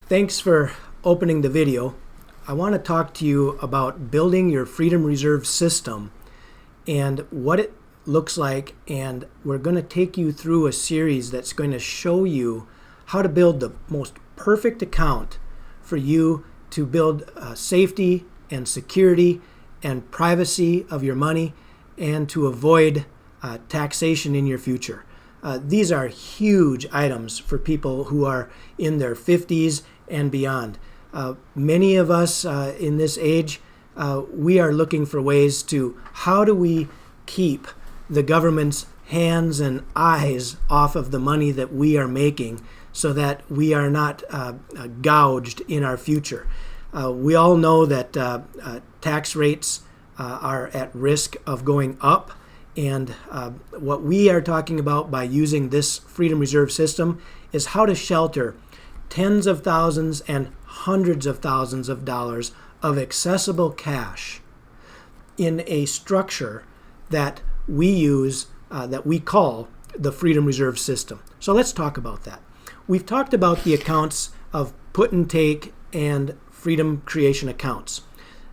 Thanks for opening the video. I want to talk to you about building your Freedom Reserve system and what it looks like, and we're going to take you through a series that's going to show you how to build the most perfect account for you to build safety and security and privacy of your money and to avoid taxation in your future. These are huge items for people who are in their 50s and beyond. Many of us in this age, we are looking for ways to how do we keep the government's hands and eyes off of the money that we are making so that we are not gouged in our future. We all know that tax rates are at risk of going up, and what we are talking about by using this Freedom Reserve system is how to shelter tens of thousands and hundreds of thousands of dollars of accessible cash in a structure that we use, that we call the Freedom Reserve system. So let's talk about that. We've talked about the accounts of put and take and freedom creation accounts.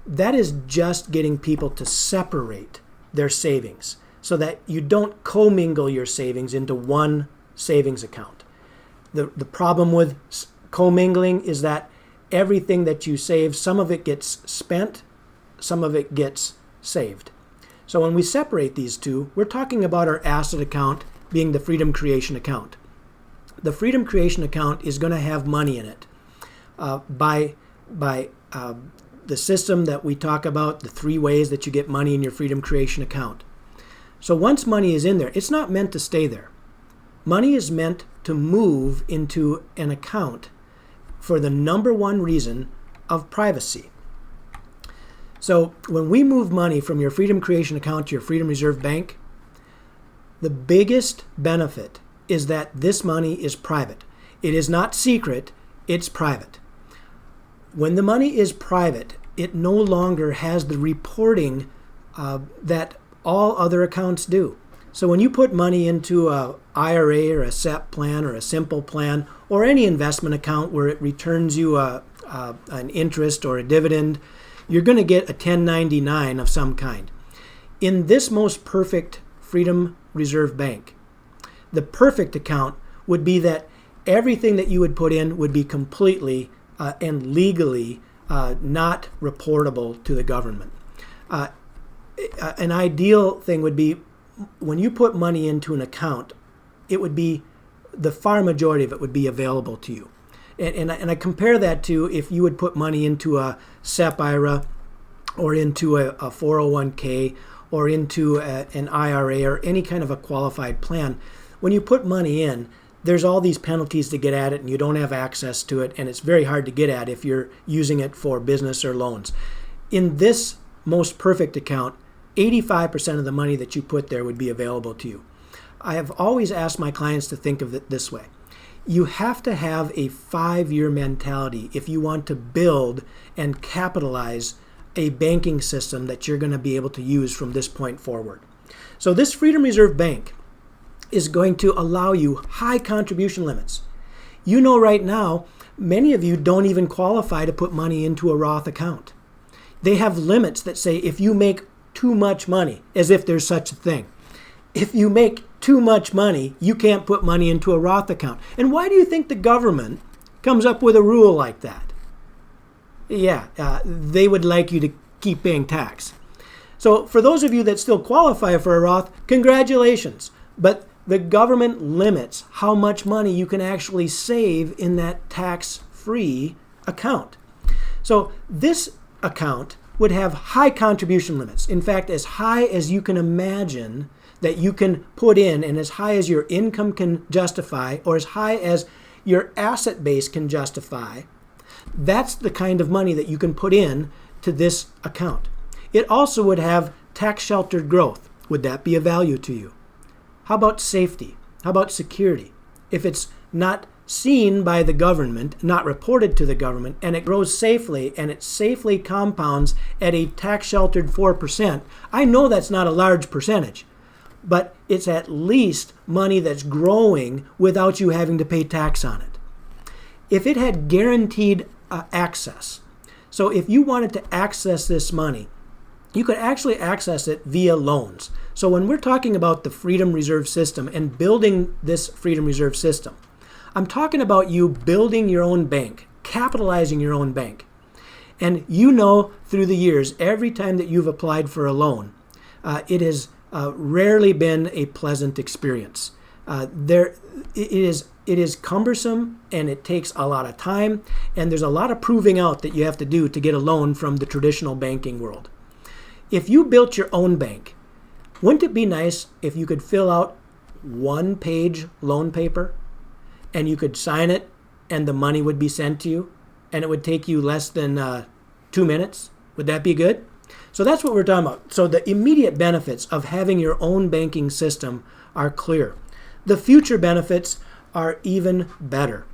That is just getting people to separate their savings so that you don't commingle your savings into one savings account. The problem with commingling is that everything that you save, some of it gets spent, some of it gets saved. So when we separate these two, we're talking about our asset account being the Freedom Creation account. The Freedom Creation account is going to have money in it by the system that we talk about, the 3 ways that you get money in your Freedom Creation account. So once money is in there, it's not meant to stay there. Money is meant to move into an account for the number one reason of privacy. So when we move money from your Freedom Creation account to your Freedom Reserve Bank, the biggest benefit is that this money is private. It is not secret, it's private. When the money is private, it no longer has the reporting that all other accounts do. So when you put money into a IRA or a SEP plan or a simple plan or any investment account where it returns you an interest or a dividend, you're going to get a 1099 of some kind. In this most perfect Freedom Reserve Bank, the perfect account would be that everything that you would put in would be completely and legally not reportable to the government. An ideal thing would be when you put money into an account, it would be the far majority of it would be available to you. And I compare that to if you would put money into a SEP IRA or into a 401k or into an IRA or any kind of a qualified plan. When you put money in, there's all these penalties to get at it and you don't have access to it, and it's very hard to get at if you're using it for business or loans. In this most perfect account, 85% of the money that you put there would be available to you. I have always asked my clients to think of it this way. You have to have a 5-year mentality if you want to build and capitalize a banking system that you're going to be able to use from this point forward. So this Freedom Reserve Bank is going to allow you high contribution limits. You know right now, many of you don't even qualify to put money into a Roth account. They have limits that say if you make too much money, as if there's such a thing. If you make too much money, you can't put money into a Roth account. And why do you think the government comes up with a rule like that? Yeah, they would like you to keep paying tax. So for those of you that still qualify for a Roth, congratulations. But the government limits how much money you can actually save in that tax-free account. So this account would have high contribution limits. In fact, as high as you can imagine that you can put in, and as high as your income can justify, or as high as your asset base can justify. That's the kind of money that you can put in to this account. It also would have tax-sheltered growth. Would that be of value to you? How about safety? How about security? If it's not seen by the government, not reported to the government, and it grows safely, and it safely compounds at a tax-sheltered 4%, I know that's not a large percentage, but it's at least money that's growing without you having to pay tax on it. if it had guaranteed access. So if you wanted to access this money, you could actually access it via loans. So when we're talking about the Freedom Reserve System and building this Freedom Reserve System, I'm talking about you building your own bank, capitalizing your own bank. And you know through the years, every time that you've applied for a loan, it has rarely been a pleasant experience. It is cumbersome, and it takes a lot of time, and there's a lot of proving out that you have to do to get a loan from the traditional banking world. If you built your own bank, wouldn't it be nice if you could fill out one-page loan paper and you could sign it and the money would be sent to you and it would take you less than 2 minutes? Would that be good? So that's what we're talking about. So the immediate benefits of having your own banking system are clear. The future benefits are even better.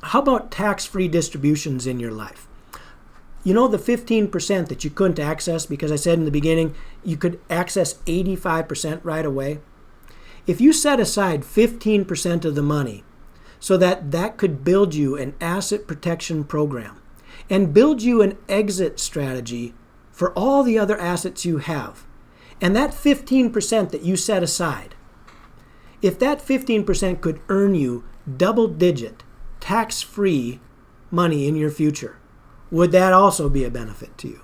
How about tax-free distributions in your life? You know the 15% that you couldn't access, because I said in the beginning you could access 85% right away? If you set aside 15% of the money so that could build you an asset protection program and build you an exit strategy for all the other assets you have, and that 15% that you set aside, if that 15% could earn you double-digit, tax-free money in your future, would that also be a benefit to you?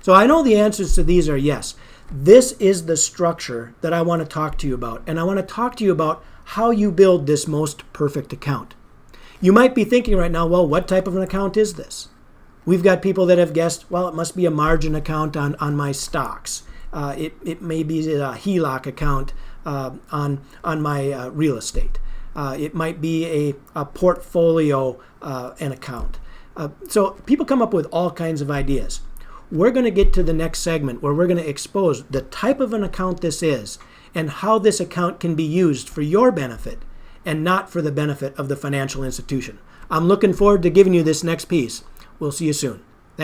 So I know the answers to these are yes. This is the structure that I want to talk to you about, and I want to talk to you about how you build this most perfect account. You might be thinking right now, well, what type of an account is this? We've got people that have guessed, well, it must be a margin account on my stocks. It may be a HELOC account on my real estate. It might be a portfolio an account. So people come up with all kinds of ideas. We're going to get to the next segment where we're going to expose the type of an account this is and how this account can be used for your benefit and not for the benefit of the financial institution. I'm looking forward to giving you this next piece. We'll see you soon.